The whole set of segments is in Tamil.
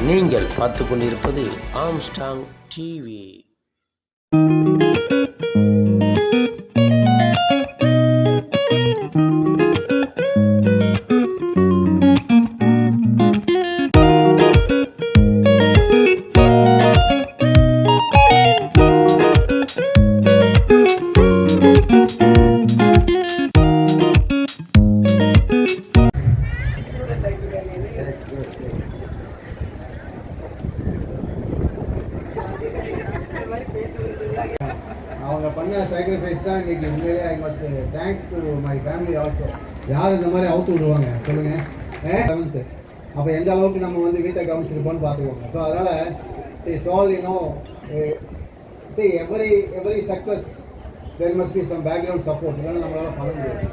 நீங்கள் பார்த்து கொண்டிருப்பது ஆம்ஸ்டாங் டிவி. அவங்க பண்ண சாக்ரிஃபைஸ் தான் இன்றைக்கி உண்மையிலே I must thanks to my family also. யார் இந்த மாதிரி அவுத்து விடுவாங்க சொல்லுங்கள்? 7th அப்போ எந்த அளவுக்கு நம்ம வந்து வீட்டை கவனிச்சிருப்போம்னு பார்த்துக்கோங்க. ஸோ அதனால் it's all every success there must be some background support. இதெல்லாம் நம்மளால் பண்ண முடியாது.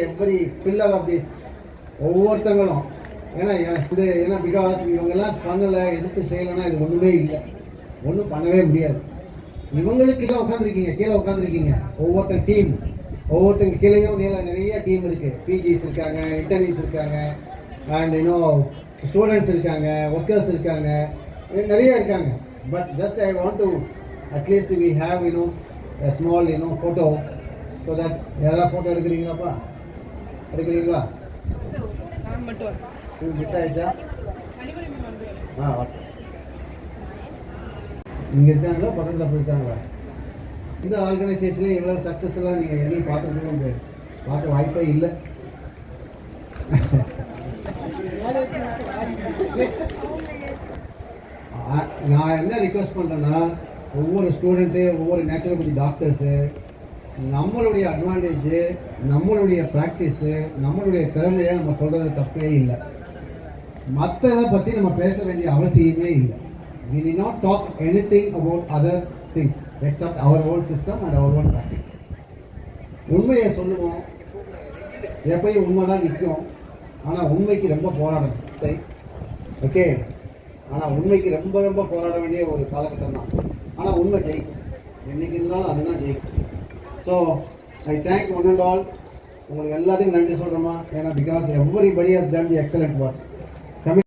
எவ்ரி பில்லர் ஆஃப் திஸ் ஒவ்வொருத்தங்களும் ஏன்னா பிகாஸ் இவங்கெல்லாம் பண்ணலை எடுத்து செய்யலைன்னா இது ஒன்றுமே இல்லை, ஒன்றும் பண்ணவே முடியாது. இவங்களுக்கு எல்லாம் உட்காந்துருக்கீங்க, கீழே உட்காந்துருக்கீங்க ஒவ்வொருத்தங்க கீழேயும் நிறைய டீம் இருக்குது. பிஜிஸ் இருக்காங்க, இன்டர்னிஸ் இருக்காங்க, அண்ட் ஸ்டூடெண்ட்ஸ் இருக்காங்க, ஒர்க்கர்ஸ் இருக்காங்க, நிறைய இருக்காங்க. But just I want to at least we have small photo so that யாராவது ஃபோட்டோ எடுக்கிறீங்களாப்பா? எடுக்கிறீங்களா? மிஸ் ஆயிடுச்சா? இங்கே இருக்காங்களா, பக்கத்தில் போயிருக்காங்களா? இந்த ஆர்கனைசேஷன்லேயும் இவ்வளோ சக்ஸஸ்ஃபுல்லாக நீங்கள் எங்கேயும் பார்த்துருக்கீங்க, பார்க்க வாய்ப்பே இல்லை. நான் என்ன ரிக்வெஸ்ட் பண்ணுறேன்னா, ஒவ்வொரு ஸ்டூடெண்ட்டு, ஒவ்வொரு நேச்சுரோபதி டாக்டர்ஸு நம்மளுடைய அட்வான்டேஜு, நம்மளுடைய ப்ராக்டிஸு, நம்மளுடைய திறமையை நம்ம சொல்கிறது தப்பே இல்லை. மற்றதை பற்றி நம்ம பேச வேண்டிய அவசியமே இல்லை. We need not talk anything about other things except our own system and our own practice. உண்மையை சொல்லுவோம், எப்பயும் உண்மை தான் நிற்கும். ஆனால் உண்மைக்கு ரொம்ப போராடணும். ஓகே, ஆனால் உண்மைக்கு ரொம்ப போராட வேண்டிய ஒரு காலகட்டம் தான். ஆனால் உண்மை ஜெயிக்கும், என்றைக்கு இருந்தாலும் அதுதான் ஜெயிக்கும். So I thank one and all. உங்களுக்கு எல்லாத்தையும் நன்றி சொல்கிறோமா? ஏன்னா because everybody has done the excellent work.